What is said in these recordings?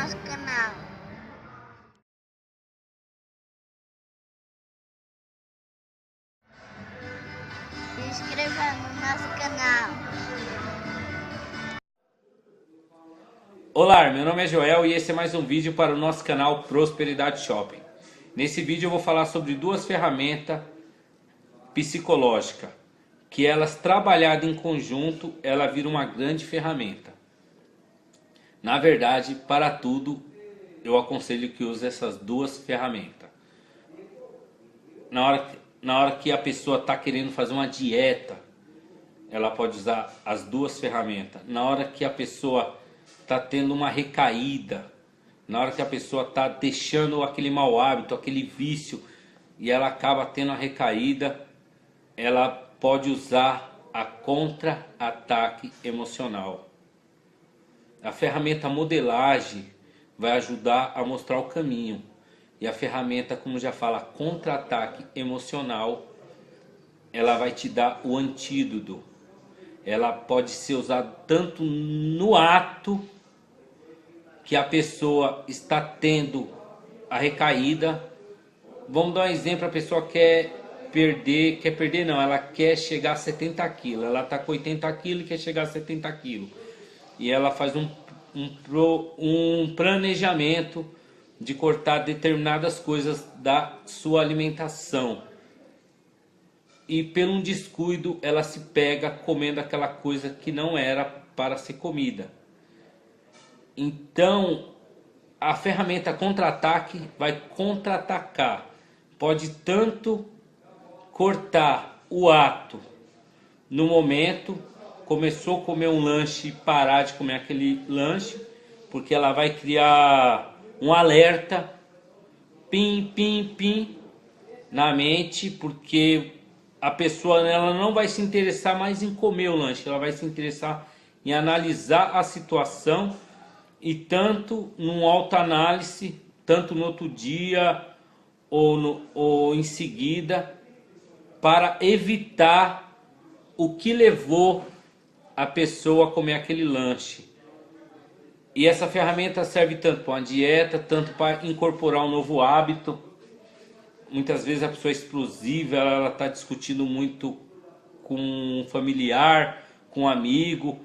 nosso canal. Se inscreva no nosso canal. Olá, meu nome é Joel e esse é mais um vídeo para o nosso canal Prosperidade Shopping. Nesse vídeo eu vou falar sobre duas ferramentas psicológicas, que elas trabalhadas em conjunto, ela vira uma grande ferramenta. Na verdade, para tudo, eu aconselho que use essas duas ferramentas. Na hora que a pessoa está querendo fazer uma dieta, ela pode usar as duas ferramentas. Na hora que a pessoa está tendo uma recaída, na hora que a pessoa está deixando aquele mau hábito, aquele vício, e ela acaba tendo a recaída, ela pode usar a contra-ataque emocional. A ferramenta modelagem vai ajudar a mostrar o caminho. E a ferramenta, como já fala, contra-ataque emocional, ela vai te dar o antídoto. Ela pode ser usada tanto no ato que a pessoa está tendo a recaída. Vamos dar um exemplo: a pessoa quer perder não, ela quer chegar a 70 quilos. Ela está com 80 quilos e quer chegar a 70 quilos. E ela faz um planejamento de cortar determinadas coisas da sua alimentação. E pelo um descuido ela se pega comendo aquela coisa que não era para ser comida. Então a ferramenta contra-ataque vai contra-atacar. Pode tanto cortar o ato no momento, começou a comer um lanche e parar de comer aquele lanche, porque ela vai criar um alerta, pim, pim, pim, na mente, porque a pessoa ela não vai se interessar mais em comer o lanche, ela vai se interessar em analisar a situação, e tanto num autoanálise, tanto no outro dia ou em seguida, para evitar o que levou a pessoa a comer aquele lanche. E essa ferramenta serve tanto para uma dieta, tanto para incorporar um novo hábito. Muitas vezes a pessoa é explosiva, ela está discutindo muito com um familiar, com um amigo.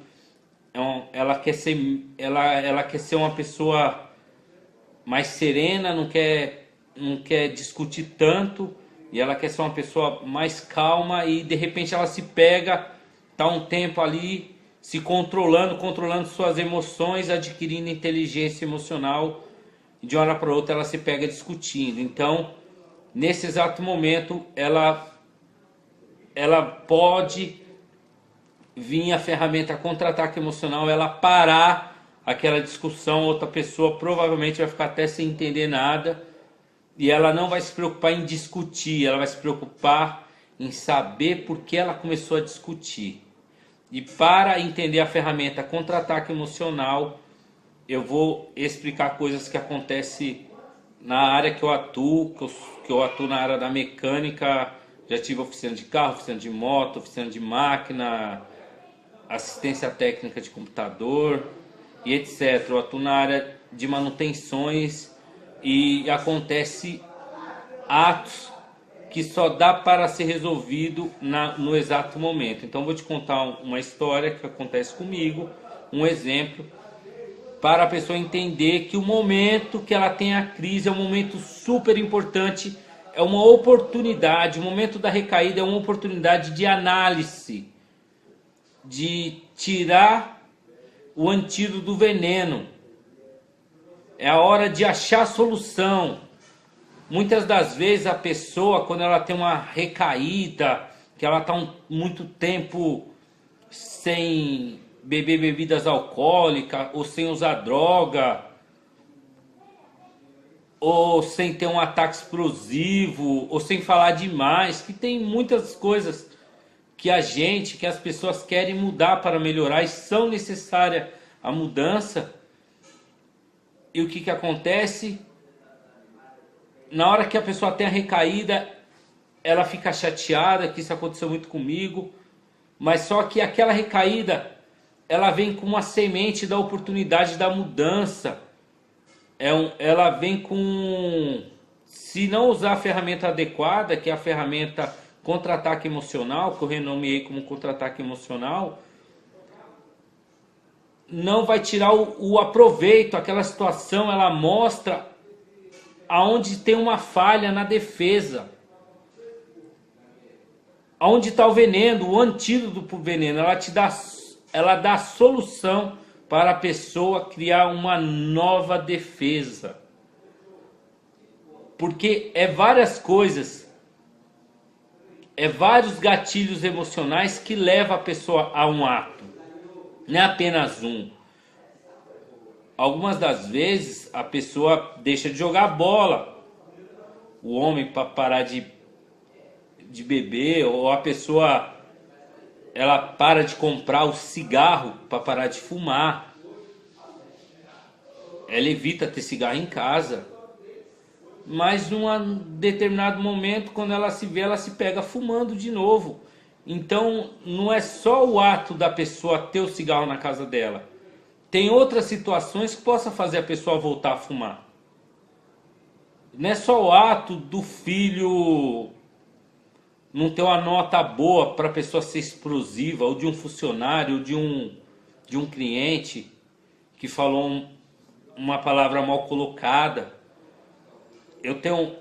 Ela quer ser uma pessoa mais serena, não quer discutir tanto, e ela quer ser uma pessoa mais calma, e de repente ela se pega, tá um tempo ali se controlando suas emoções, adquirindo inteligência emocional, e de uma hora para outra ela se pega discutindo. Então, nesse exato momento, ela pode vir a ferramenta contra-ataque emocional, ela parar aquela discussão. Outra pessoa provavelmente vai ficar até sem entender nada, e ela não vai se preocupar em discutir, ela vai se preocupar em saber por que ela começou a discutir. E para entender a ferramenta contra-ataque emocional, eu vou explicar coisas que acontecem na área que eu atuo, que eu atuo na área da mecânica. Já tive oficina de carro, oficina de moto, oficina de máquina, assistência técnica de computador e etc. Eu atuo na área de manutenções, e acontece atos que só dá para ser resolvido no exato momento. Então vou te contar uma história que acontece comigo, um exemplo, para a pessoa entender que o momento que ela tem a crise é um momento super importante, é uma oportunidade. O momento da recaída é uma oportunidade de análise, de tirar o antídoto do veneno. É a hora de achar a solução. Muitas das vezes a pessoa, quando ela tem uma recaída, que ela está muito tempo sem beber bebidas alcoólicas, ou sem usar droga, ou sem ter um ataque explosivo, ou sem falar demais, que tem muitas coisas que as pessoas querem mudar para melhorar, e são necessárias a mudança. E o que acontece? Na hora que a pessoa tem a recaída, ela fica chateada, que isso aconteceu muito comigo, mas só que aquela recaída, ela vem com uma semente da oportunidade da mudança. ela vem com, se não usar a ferramenta adequada, que é a ferramenta contra-ataque emocional, que eu renomeei como contra-ataque emocional, não vai tirar o aproveito. Aquela situação, ela mostra aonde tem uma falha na defesa, aonde está o veneno, o antídoto para o veneno. Ela dá a solução para a pessoa criar uma nova defesa, porque é várias coisas, é vários gatilhos emocionais que levam a pessoa a um ato, não é apenas um. Algumas das vezes a pessoa deixa de jogar bola, o homem, para parar de beber, ou a pessoa, ela para de comprar o cigarro para parar de fumar, ela evita ter cigarro em casa, mas num determinado momento, quando ela se vê, ela se pega fumando de novo. Então não é só o ato da pessoa ter o cigarro na casa dela, tem outras situações que possa fazer a pessoa voltar a fumar. Não é só o ato do filho não ter uma nota boa para a pessoa ser explosiva, ou de um funcionário, ou de um cliente que falou uma palavra mal colocada. Eu tenho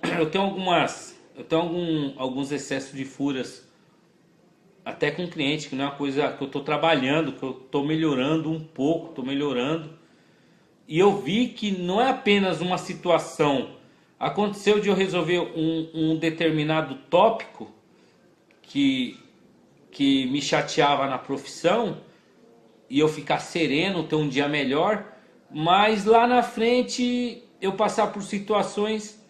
alguns excessos de fúrias, até com cliente, que não é uma coisa que eu estou trabalhando, que eu estou melhorando um pouco, estou melhorando. E eu vi que não é apenas uma situação. Aconteceu de eu resolver um determinado tópico que me chateava na profissão, e eu ficar sereno, ter um dia melhor, mas lá na frente eu passar por situações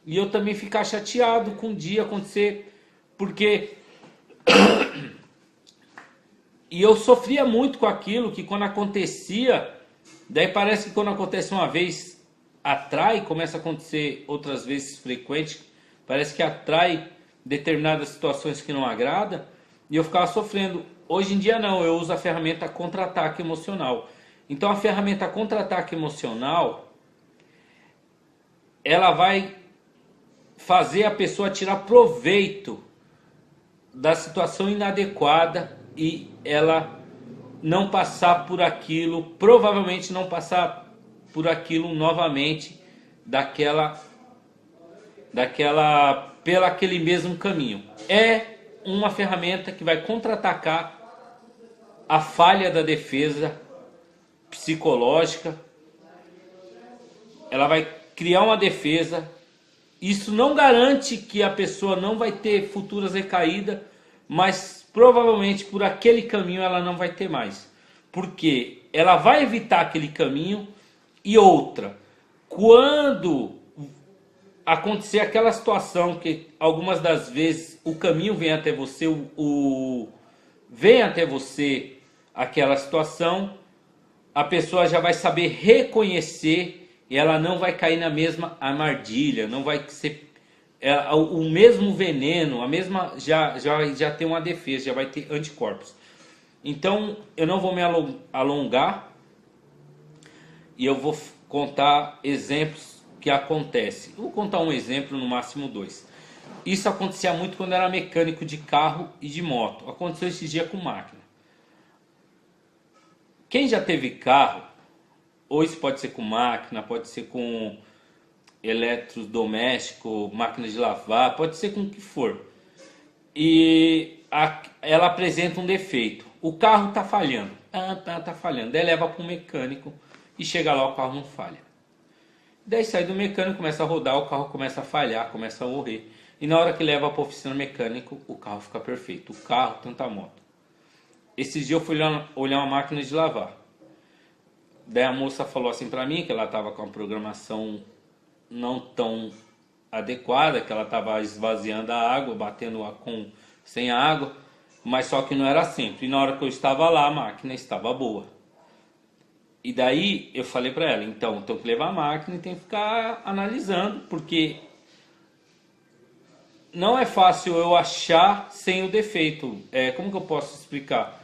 e eu também ficar chateado com o dia acontecer, porque e eu sofria muito com aquilo, que quando acontecia, daí parece que quando acontece uma vez atrai, começa a acontecer outras vezes frequente, parece que atrai determinadas situações que não agrada, e eu ficava sofrendo. Hoje em dia não, eu uso a ferramenta contra-ataque emocional. Então a ferramenta contra-ataque emocional, ela vai fazer a pessoa tirar proveito da situação inadequada e ela não passar por aquilo, provavelmente não passar por aquilo novamente, pelo aquele mesmo caminho. É uma ferramenta que vai contra-atacar a falha da defesa psicológica. Ela vai criar uma defesa. Isso não garante que a pessoa não vai ter futuras recaídas, mas provavelmente por aquele caminho ela não vai ter mais, porque ela vai evitar aquele caminho. E outra, quando acontecer aquela situação que algumas das vezes o caminho vem até você, vem até você aquela situação, a pessoa já vai saber reconhecer e ela não vai cair na mesma armadilha, não vai ser o mesmo veneno, a mesma já tem uma defesa, já vai ter anticorpos. Então eu não vou me alongar e eu vou contar exemplos que acontecem. Eu vou contar um exemplo, no máximo dois. Isso acontecia muito quando eu era mecânico de carro e de moto. Aconteceu esse dia com máquina. Quem já teve carro, ou isso pode ser com máquina, pode ser com eletrodoméstico, máquina de lavar, pode ser com o que for. E ela apresenta um defeito. O carro está falhando. Tá falhando. Daí leva para um mecânico e chega lá, o carro não falha. Daí sai do mecânico, começa a rodar, o carro começa a falhar, começa a morrer. E na hora que leva para a oficina mecânico, o carro fica perfeito. O carro, tanto a moto. Esses dias eu fui olhar uma máquina de lavar. Daí a moça falou assim para mim que ela estava com a programação não tão adequada, que ela estava esvaziando a água, batendo sem água, mas só que não era sempre. E na hora que eu estava lá, a máquina estava boa. E daí eu falei para ela, então tenho que levar a máquina e tenho que ficar analisando, porque não é fácil eu achar sem o defeito. Como que eu posso explicar?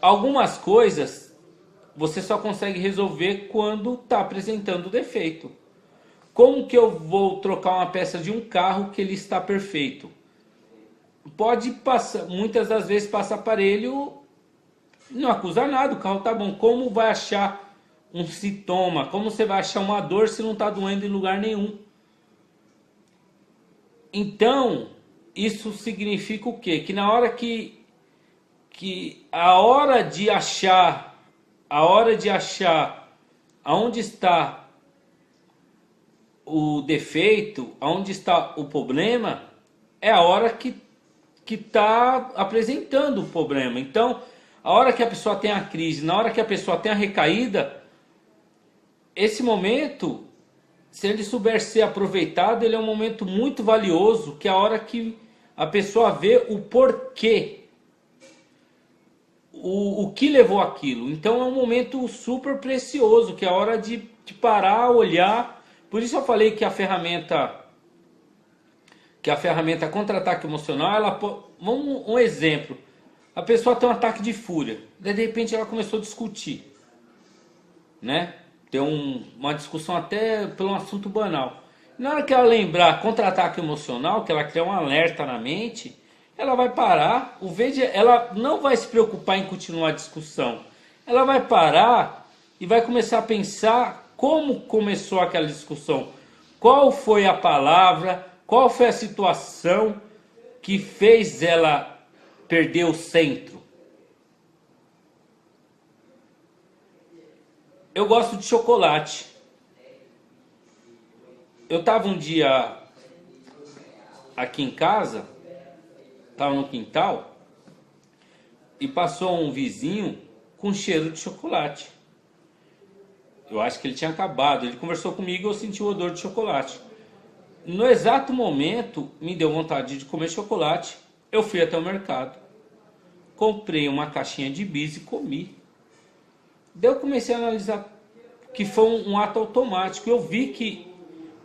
Algumas coisas você só consegue resolver quando está apresentando defeito. Como que eu vou trocar uma peça de um carro que ele está perfeito? Pode passar, muitas das vezes passa aparelho, não acusa nada, o carro tá bom. Como vai achar um sintoma? Como você vai achar uma dor se não está doendo em lugar nenhum? Então, isso significa o quê? Que na hora que a hora de achar aonde está o defeito, aonde está o problema, é a hora que está apresentando o problema. Então, a hora que a pessoa tem a crise, na hora que a pessoa tem a recaída, esse momento, se ele souber ser aproveitado, ele é um momento muito valioso, que é a hora que a pessoa vê o porquê, o que levou aquilo. Então é um momento super precioso, que é a hora de parar, olhar. Por isso eu falei que a ferramenta contra-ataque emocional, vamos um exemplo. A pessoa tem um ataque de fúria, daí de repente ela começou a discutir, né? Tem uma discussão até pelo um assunto banal. Na hora que ela lembrar contra-ataque emocional, que ela criar um alerta na mente, ela vai parar, ela não vai se preocupar em continuar a discussão. Ela vai parar e vai começar a pensar como começou aquela discussão. Qual foi a palavra, qual foi a situação que fez ela perder o centro. Eu gosto de chocolate. Eu estava um dia aqui em casa, estava no quintal, e passou um vizinho com cheiro de chocolate. Eu acho que ele tinha acabado. Ele conversou comigo e eu senti o odor de chocolate. No exato momento, me deu vontade de comer chocolate. Eu fui até o mercado, comprei uma caixinha de bis e comi. Daí eu comecei a analisar que foi um ato automático. Eu vi que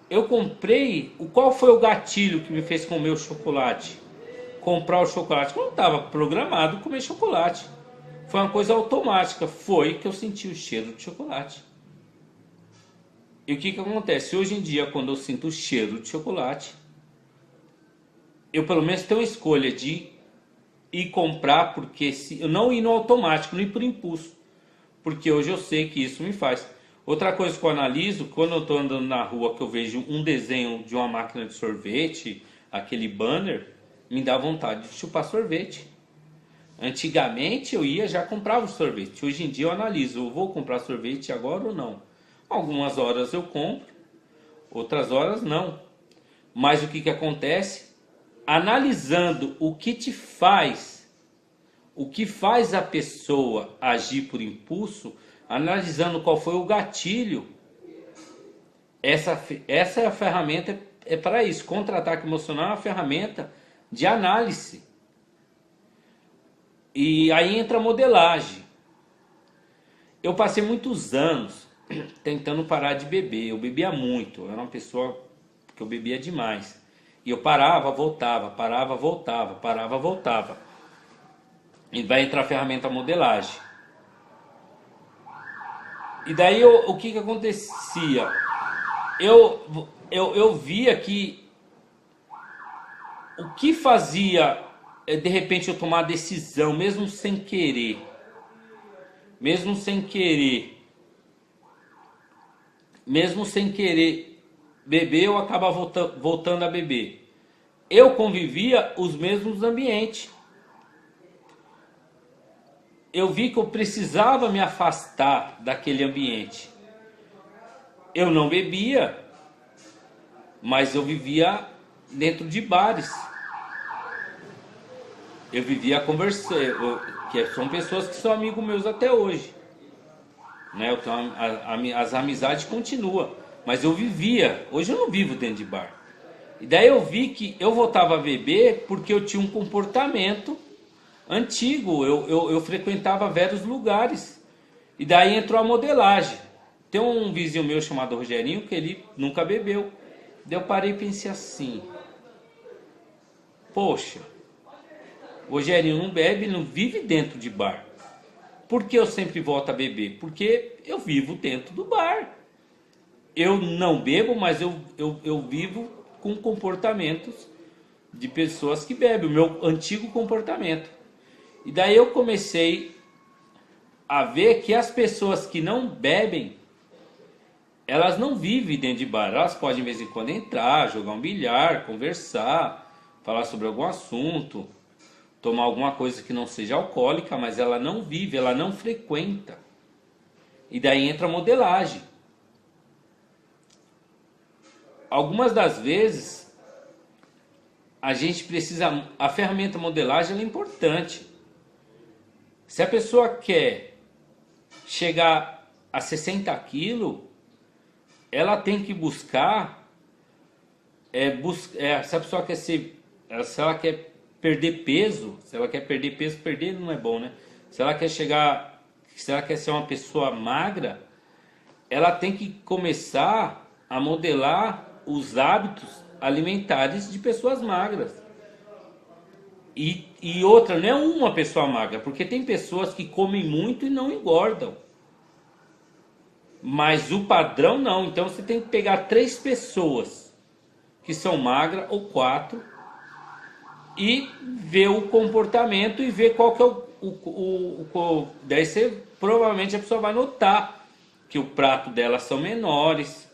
eu comprei. Qual foi o gatilho que me fez comer o chocolate? Comprar o chocolate. Eu não estava programado comer chocolate. Foi uma coisa automática. Foi que eu senti o cheiro de chocolate. E o que acontece? Hoje em dia, quando eu sinto o cheiro de chocolate, eu pelo menos tenho a escolha de ir comprar, porque se eu não ir no automático, não ir por impulso. Porque hoje eu sei que isso me faz. Outra coisa que eu analiso, quando eu estou andando na rua, que eu vejo um desenho de uma máquina de sorvete, aquele banner, me dá vontade de chupar sorvete. Antigamente eu ia já comprava o sorvete. Hoje em dia eu analiso, eu vou comprar sorvete agora ou não. Algumas horas eu compro, outras horas não. Mas o que acontece? Analisando o que te faz, o que faz a pessoa agir por impulso, analisando qual foi o gatilho, essa é a ferramenta, é para isso. Contra-ataque emocional é uma ferramenta de análise. E aí entra a modelagem. Eu passei muitos anos tentando parar de beber. Eu bebia muito, eu era uma pessoa que eu bebia demais. E eu parava, voltava, parava, voltava, parava, voltava. E vai entrar a ferramenta modelagem. E daí o que acontecia? Eu via que o que fazia de repente eu tomar a decisão, mesmo sem querer, mesmo sem querer beber, eu acabava voltando a beber. Eu convivia os mesmos ambientes. Eu vi que eu precisava me afastar daquele ambiente. Eu não bebia, mas eu vivia dentro de bares. Eu vivia conversando, que são pessoas que são amigos meus até hoje. Né? As amizades continuam, mas eu vivia. Hoje eu não vivo dentro de bar. E daí eu vi que eu voltava a beber porque eu tinha um comportamento antigo. Eu frequentava vários lugares. E daí entrou a modelagem. Tem um vizinho meu chamado Rogerinho que ele nunca bebeu. Daí eu parei e pensei assim: poxa, o Rogerinho não bebe, não vive dentro de bar. Por que eu sempre volto a beber? Porque eu vivo dentro do bar. Eu não bebo, mas eu vivo com comportamentos de pessoas que bebem, o meu antigo comportamento. E daí eu comecei a ver que as pessoas que não bebem, elas não vivem dentro de bar. Elas podem de vez em quando entrar, jogar um bilhar, conversar, falar sobre algum assunto, tomar alguma coisa que não seja alcoólica, mas ela não vive, ela não frequenta. E daí entra a modelagem. Algumas das vezes a gente precisa, a ferramenta modelagem ela é importante. Se a pessoa quer chegar a 60 quilos, ela tem que buscar, se a pessoa quer ser, se ela quer perder peso, perder não é bom, né? Se ela quer chegar, se ela quer ser uma pessoa magra, ela tem que começar a modelar os hábitos alimentares de pessoas magras. E outra, não é uma pessoa magra, porque tem pessoas que comem muito e não engordam. Mas o padrão não. Então você tem que pegar 3 pessoas que são magras, ou 4, e ver o comportamento e ver qual que é daí você, provavelmente a pessoa vai notar que o prato dela são menores,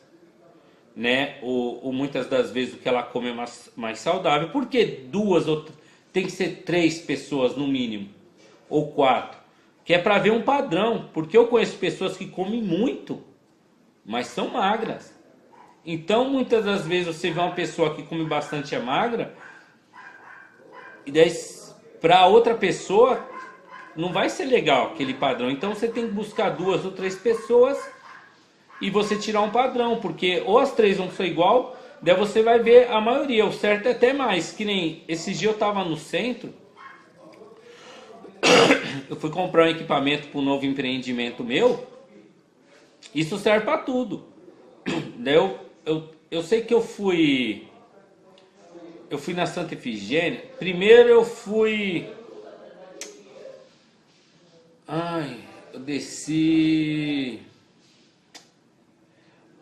né? Ou muitas das vezes o que ela come é mais saudável. Por que 2 ou tem que ser 3 pessoas no mínimo, ou 4? Que é para ver um padrão, porque eu conheço pessoas que comem muito, mas são magras. Então muitas das vezes você vê uma pessoa que come bastante é magra, e daí para outra pessoa não vai ser legal aquele padrão. Então você tem que buscar 2 ou 3 pessoas e você tirar um padrão, porque ou as 3 vão ser igual, daí você vai ver a maioria. O certo é até mais, que nem esses dias eu estava no centro, eu fui comprar um equipamento para um novo empreendimento meu. Isso serve para tudo. Daí eu sei que eu fui na Santa Efigênia. Primeiro eu fui, eu desci.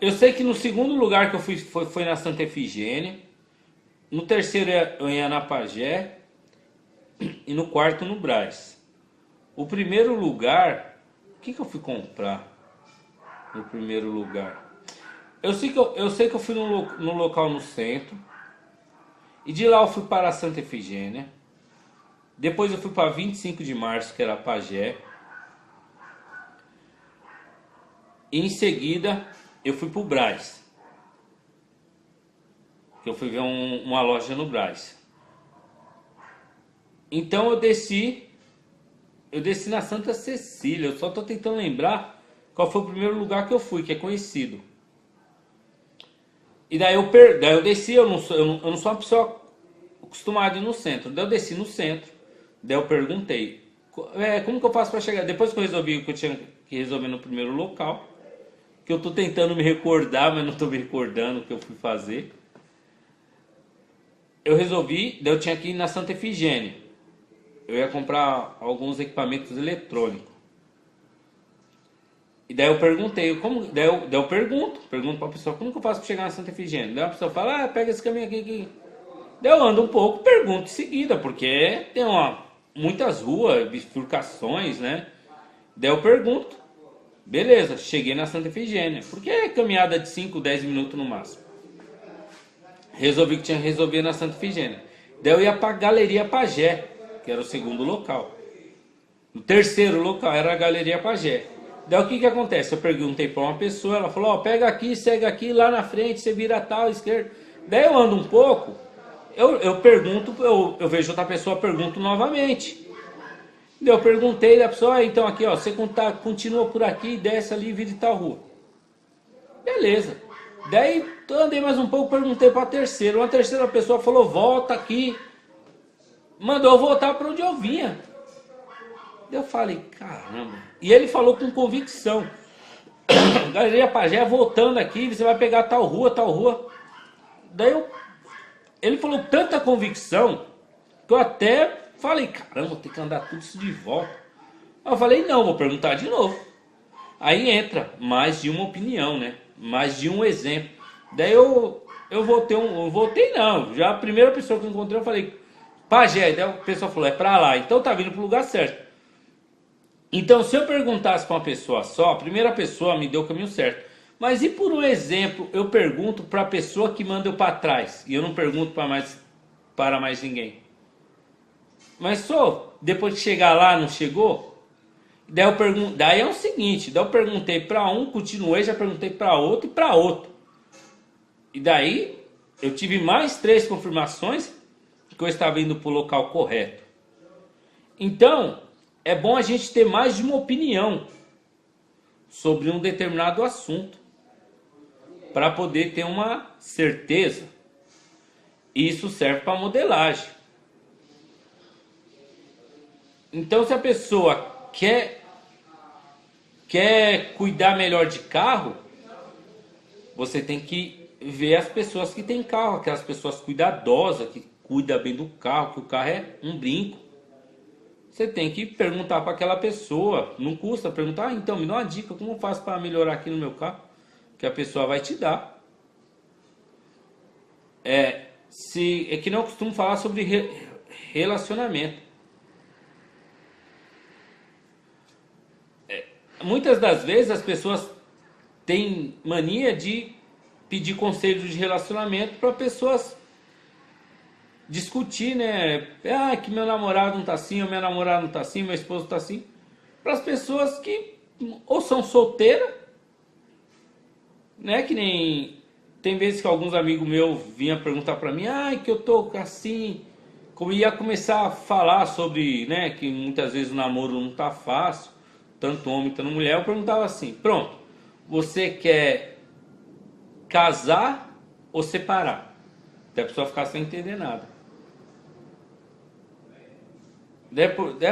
Eu sei que no segundo lugar que eu fui foi na Santa Efigênia. No terceiro eu ia na Pagé. E no quarto no Brás. O primeiro lugar, o que eu fui comprar no primeiro lugar? Eu sei que eu fui no local no centro. E de lá eu fui para a Santa Efigênia. Depois eu fui para 25 de março, que era a Pagé. E em seguida eu fui para o Brás. Que eu fui ver uma loja no Brás. Então eu desci na Santa Cecília. Eu só estou tentando lembrar qual foi o primeiro lugar que eu fui, que é conhecido. E daí eu desci, eu não sou uma pessoa acostumada a ir no centro. Daí eu desci no centro. Daí eu perguntei, como que eu faço para chegar? Depois que eu resolvi o que eu tinha que resolver no primeiro local, que eu estou tentando me recordar, mas não estou me recordando o que eu fui fazer. Eu resolvi, daí eu tinha que ir na Santa Efigênia. Eu ia comprar alguns equipamentos eletrônicos. E daí eu perguntei, daí eu pergunto para a pessoa, como que eu faço para chegar na Santa Efigênia? Daí a pessoa fala, pega esse caminho aqui. Daí eu ando um pouco, pergunto em seguida, porque tem muitas ruas, bifurcações, né? Daí eu pergunto, beleza, cheguei na Santa Efigênia, porque é caminhada de 5, 10 minutos no máximo. Resolvi que tinha que resolver na Santa Efigênia. Daí eu ia para a Galeria Pagé, que era o segundo local. O terceiro local era a Galeria Pagé. Daí o que acontece? Eu perguntei para uma pessoa, ela falou, pega aqui, segue aqui, lá na frente, você vira tal, esquerda. Daí eu ando um pouco, eu pergunto, eu vejo outra pessoa, pergunto novamente. Daí eu perguntei da pessoa, então aqui, você continua por aqui, desce ali e vira de tal rua. Beleza. Daí eu andei mais um pouco, perguntei para a terceira. Uma terceira pessoa falou, volta aqui. Mandou eu voltar para onde eu vinha. Daí eu falei, caramba. E ele falou com convicção. Galeria Pagé, voltando aqui, você vai pegar tal rua, tal rua. Daí ele falou com tanta convicção que eu até falei, caramba, vou ter que andar tudo isso de volta. Aí eu falei, não, vou perguntar de novo. Aí entra mais de uma opinião, né? Mais de um exemplo. Daí eu voltei não. Já a primeira pessoa que eu encontrei, eu falei, pajé. Daí a pessoa falou, é pra lá. Então tá vindo pro lugar certo. Então, se eu perguntasse para uma pessoa só, a primeira pessoa me deu o caminho certo. Mas e por um exemplo, eu pergunto para a pessoa que manda eu para trás. E eu não pergunto para mais ninguém. Mas só, depois de chegar lá, não chegou? Daí é o seguinte, daí eu perguntei para um, continuei, já perguntei para outro e para outro. E daí eu tive mais 3 confirmações que eu estava indo para o local correto. Então, é bom a gente ter mais de uma opinião sobre um determinado assunto para poder ter uma certeza. Isso serve para modelagem. Então, se a pessoa quer cuidar melhor de carro, você tem que ver as pessoas que têm carro, aquelas pessoas cuidadosas, que cuidam bem do carro, que o carro é um brinco. Você tem que perguntar para aquela pessoa, não custa perguntar, então me dá uma dica, como eu faço para melhorar aqui no meu carro? Que a pessoa vai te dar. É que não costumo falar sobre relacionamento. Muitas das vezes as pessoas têm mania de pedir conselhos de relacionamento para pessoas discutir, né? Ah, que meu namorado não tá assim, ou minha namorada não tá assim, meu esposo tá assim. Para as pessoas que ou são solteiras, né? Que nem tem vezes que alguns amigos meus vinham perguntar para mim, ah, que eu tô assim, como ia começar a falar sobre, né? Que muitas vezes o namoro não tá fácil, tanto homem quanto mulher. Eu perguntava assim, pronto, você quer casar ou separar? Até a pessoa ficar sem entender nada. Daí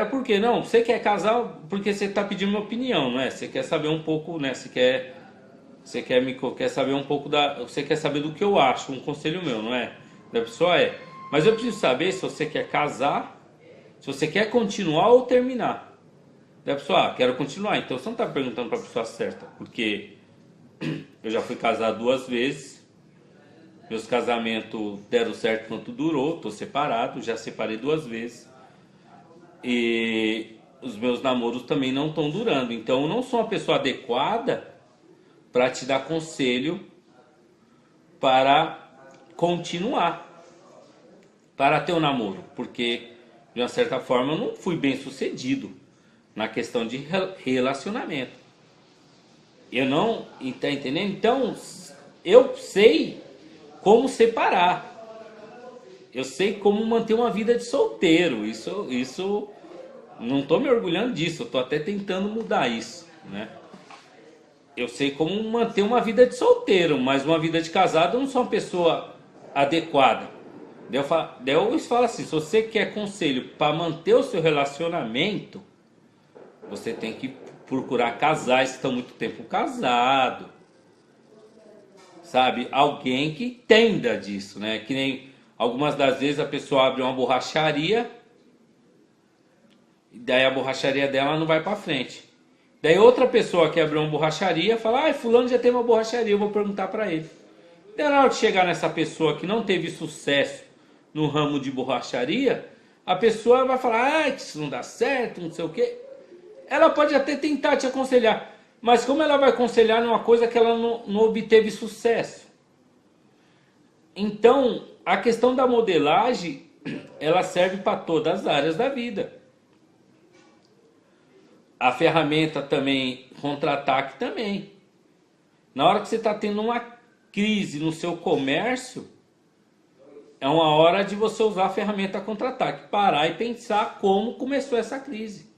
por quê? Não, você quer casar porque você está pedindo uma opinião, não é? Você quer saber um pouco, né? Quer saber um pouco você quer saber do que eu acho, um conselho meu, não é? Da pessoa é. Mas eu preciso saber se você quer casar, se você quer continuar ou terminar. Da pessoa, quero continuar. Então você não está perguntando para a pessoa certa, porque eu já fui casado 2 vezes. Meus casamentos deram certo quanto durou, estou separado, já separei 2 vezes. E os meus namoros também não estão durando. Então eu não sou uma pessoa adequada para te dar conselho para continuar, para ter um namoro. Porque de uma certa forma eu não fui bem sucedido na questão de relacionamento. Eu não, tá entendendo? Então eu sei como separar. Eu sei como manter uma vida de solteiro. Isso não estou me orgulhando disso. Eu estou até tentando mudar isso, né? Eu sei como manter uma vida de solteiro, mas uma vida de casado eu não sou uma pessoa adequada. Daí eu falo assim, se você quer conselho para manter o seu relacionamento, você tem que procurar casais que estão muito tempo casados. Sabe? Alguém que entenda disso, né? Que nem algumas das vezes a pessoa abre uma borracharia e daí a borracharia dela não vai para frente. Daí outra pessoa que abriu uma borracharia fala, ah, fulano já tem uma borracharia, eu vou perguntar para ele. Daí na hora de chegar nessa pessoa que não teve sucesso no ramo de borracharia, a pessoa vai falar, ah, que isso não dá certo, não sei o quê. Ela pode até tentar te aconselhar, mas como ela vai aconselhar numa coisa que ela não obteve sucesso? Então, a questão da modelagem, ela serve para todas as áreas da vida. A ferramenta também, contra-ataque também. Na hora que você está tendo uma crise no seu comércio, é uma hora de você usar a ferramenta contra-ataque. Parar e pensar como começou essa crise.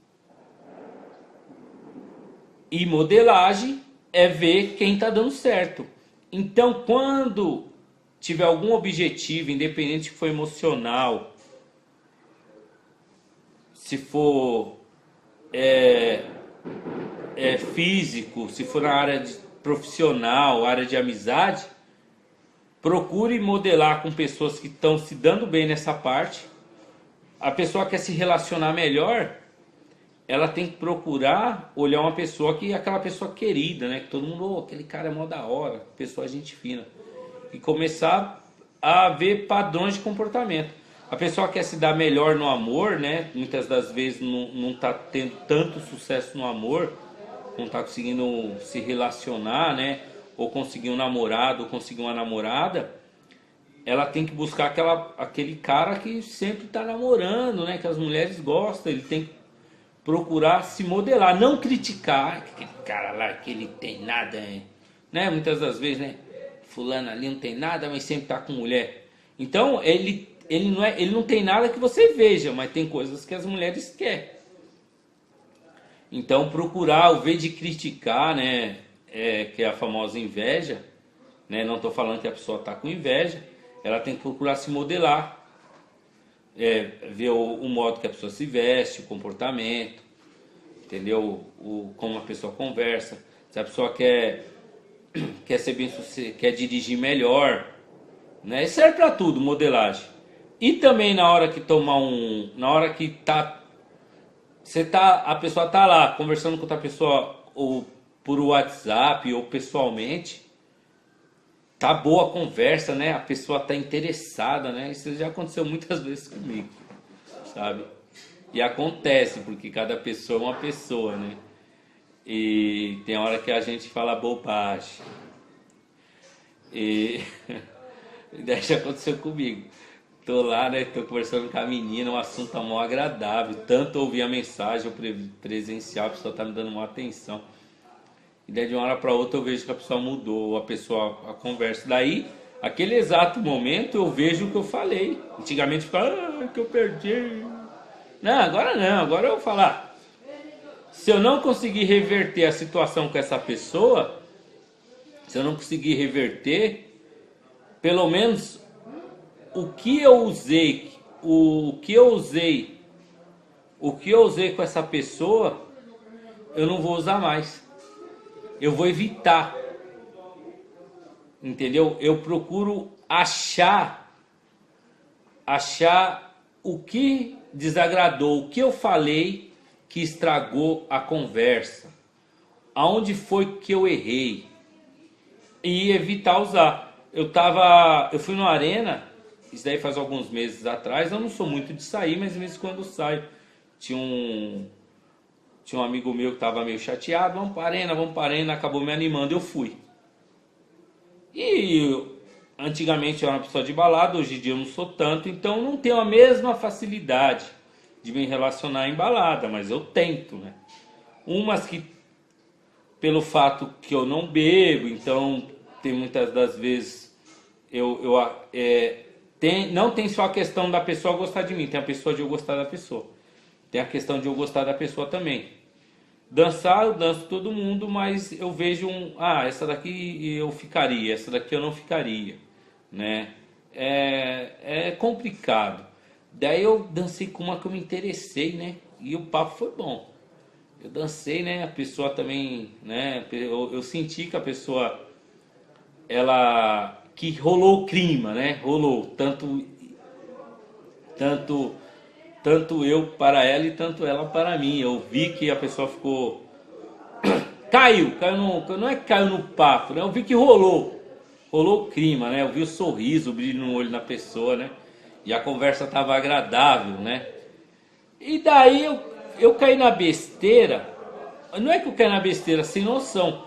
E modelagem é ver quem está dando certo. Então, quando tiver algum objetivo, independente se for emocional, se for físico, se for na área profissional, área de amizade, procure modelar com pessoas que estão se dando bem nessa parte. A pessoa quer se relacionar melhor, ela tem que procurar olhar uma pessoa que aquela pessoa querida, né? Que todo mundo, oh, aquele cara é mó da hora, pessoa gente fina. E começar a ver padrões de comportamento. A pessoa quer se dar melhor no amor, né? Muitas das vezes não tá tendo tanto sucesso no amor, não tá conseguindo se relacionar, né? Ou conseguir um namorado, ou conseguir uma namorada. Ela tem que buscar aquele cara que sempre tá namorando, né? Que as mulheres gostam. Ele tem que procurar se modelar, não criticar. Aquele cara lá que ele tem nada, né? Muitas das vezes, né? Fulano ali não tem nada, mas sempre tá com mulher. Então ele não tem nada que você veja, mas tem coisas que as mulheres querem. Então procurar, ao invés de criticar, né? Que é a famosa inveja, né? Não estou falando que a pessoa está com inveja, ela tem que procurar se modelar, ver o modo que a pessoa se veste, o comportamento, entendeu? Como a pessoa conversa. Se a pessoa quer ser bem sucedido, quer dirigir melhor, né? Isso serve para tudo, modelagem. E também na hora que na hora que a pessoa tá lá conversando com outra pessoa, ou por WhatsApp ou pessoalmente, tá boa a conversa, né? A pessoa tá interessada, né? Isso já aconteceu muitas vezes comigo, sabe? E acontece, porque cada pessoa é uma pessoa, né? E tem hora que a gente fala bobagem. E daí já aconteceu comigo. Tô lá, né? Tô conversando com a menina, um assunto tá mó agradável. Tanto ouvir a mensagem, presencial, a pessoa tá me dando uma atenção. E daí de uma hora para outra eu vejo que a pessoa mudou, a conversa. Daí, aquele exato momento eu vejo o que eu falei. Antigamente eu ficava, que eu perdi. Não, agora eu vou falar. Se eu não conseguir reverter a situação com essa pessoa, se eu não conseguir reverter, pelo menos o que eu usei com essa pessoa, eu não vou usar mais. Eu vou evitar, entendeu? Eu procuro achar o que desagradou, o que eu falei que estragou a conversa, aonde foi que eu errei, e evitar usar. Eu fui numa arena, isso daí faz alguns meses atrás. Eu não sou muito de sair, mas de vez em quando eu saio. Tinha um amigo meu que estava meio chateado, vamos para a arena, acabou me animando, eu fui. E antigamente eu era uma pessoa de balada, hoje em dia eu não sou tanto, então não tenho a mesma facilidade de me relacionar em balada, mas eu tento, né? Umas que, pelo fato que eu não bebo, então tem muitas das vezes, não tem só a questão da pessoa gostar de mim, tem a pessoa de eu gostar da pessoa. Tem a questão de eu gostar da pessoa também. Dançar, eu danço todo mundo, mas eu vejo essa daqui eu ficaria, essa daqui eu não ficaria, né? É complicado. Daí eu dancei com uma que eu me interessei, né? E o papo foi bom. Eu dancei, né? A pessoa também, né? Eu senti que a pessoa, que rolou o clima, né? Rolou tanto eu para ela e tanto ela para mim. Eu vi que a pessoa ficou, não é que caiu no papo, né? Eu vi que rolou o clima, né? Eu vi o sorriso, o brilho no olho da pessoa, né? E a conversa estava agradável, né? E daí eu caí na besteira. Não é que eu caí na besteira, sem noção.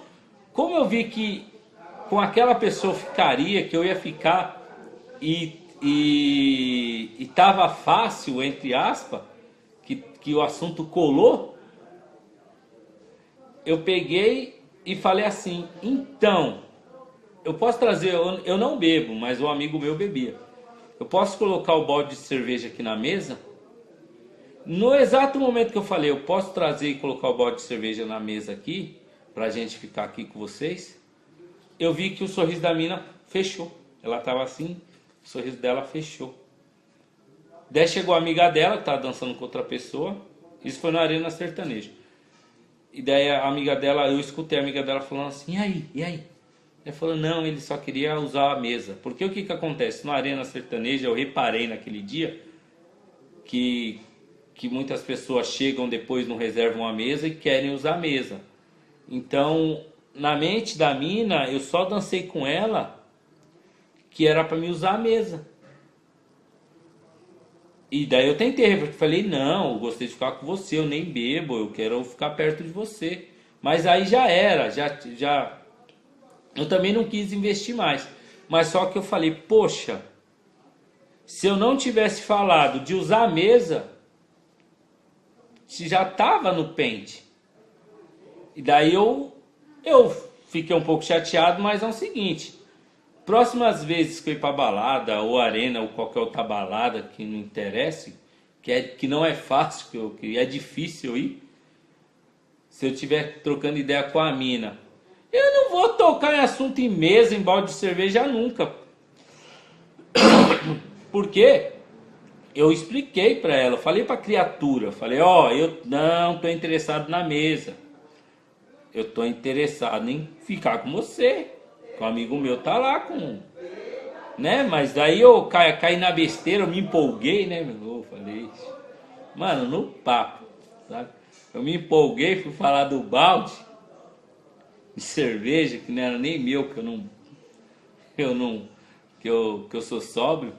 Como eu vi que com aquela pessoa ficaria, que eu ia ficar, e tava fácil, entre aspas, que o assunto colou, eu peguei e falei assim, então, eu posso trazer, eu não bebo, mas um amigo meu bebia. Eu posso colocar o balde de cerveja aqui na mesa? No exato momento que eu falei, eu posso trazer e colocar o balde de cerveja na mesa aqui, pra gente ficar aqui com vocês, eu vi que o sorriso da mina fechou. Ela tava assim, o sorriso dela fechou. Daí chegou a amiga dela, que tava dançando com outra pessoa. Isso foi na Arena Sertaneja. E daí a amiga dela, eu escutei a amiga dela falando assim, e aí? Ela falou, não, ele só queria usar a mesa. Porque o que acontece? Na Arena Sertaneja, eu reparei naquele dia que que muitas pessoas chegam depois, não reservam a mesa e querem usar a mesa. Então, na mente da mina, eu só dancei com ela que era para me usar a mesa. E daí eu tentei, eu falei, não, eu gostei de ficar com você, eu nem bebo, eu quero ficar perto de você. Mas aí já era, já eu também não quis investir mais. Mas só que eu falei, poxa, se eu não tivesse falado de usar a mesa, se já estava no pente. E daí eu fiquei um pouco chateado, mas é o seguinte, próximas vezes que eu ir pra balada, ou arena, ou qualquer outra balada que não interesse, que não é fácil, que é difícil ir, se eu estiver trocando ideia com a mina, eu não vou tocar em assunto em mesa, em balde de cerveja nunca. Porque eu expliquei pra ela, eu falei pra criatura, falei, ó, eu não tô interessado na mesa. Eu tô interessado em ficar com você. Um amigo meu tá lá com, né? Mas daí eu caí na besteira, eu me empolguei, né? Eu falei, mano, no papo, sabe? Eu me empolguei, fui falar do balde de cerveja, que não era nem meu, que eu não, que eu sou sóbrio,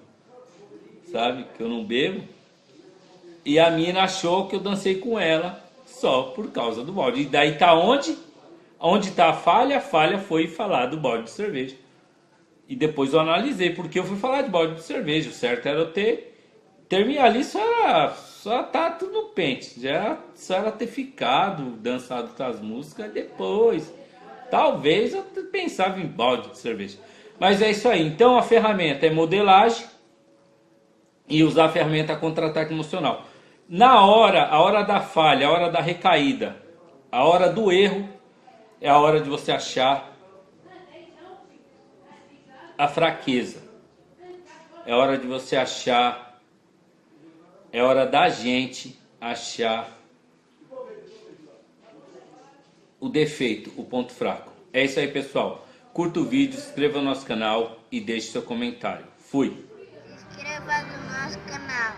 sabe? Que eu não bebo. E a mina achou que eu dancei com ela só por causa do balde. E daí tá onde? Onde tá a falha? A falha foi falar do balde de cerveja. E depois eu analisei porque eu fui falar de balde de cerveja. O certo era eu terminar ali, só tá tudo no pente. Já só era ter ficado, dançado com as músicas depois. Talvez eu pensava em balde de cerveja. Mas é isso aí. Então a ferramenta é modelagem e usar a ferramenta contra-ataque emocional. Na hora, a hora da falha, a hora da recaída, a hora do erro, é a hora de você achar a fraqueza. É hora de você achar, é hora da gente achar o defeito, o ponto fraco. É isso aí, pessoal. Curta o vídeo, se inscreva no nosso canal e deixe seu comentário. Fui! Se inscreva no nosso canal.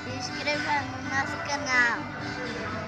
Se inscreva no nosso canal.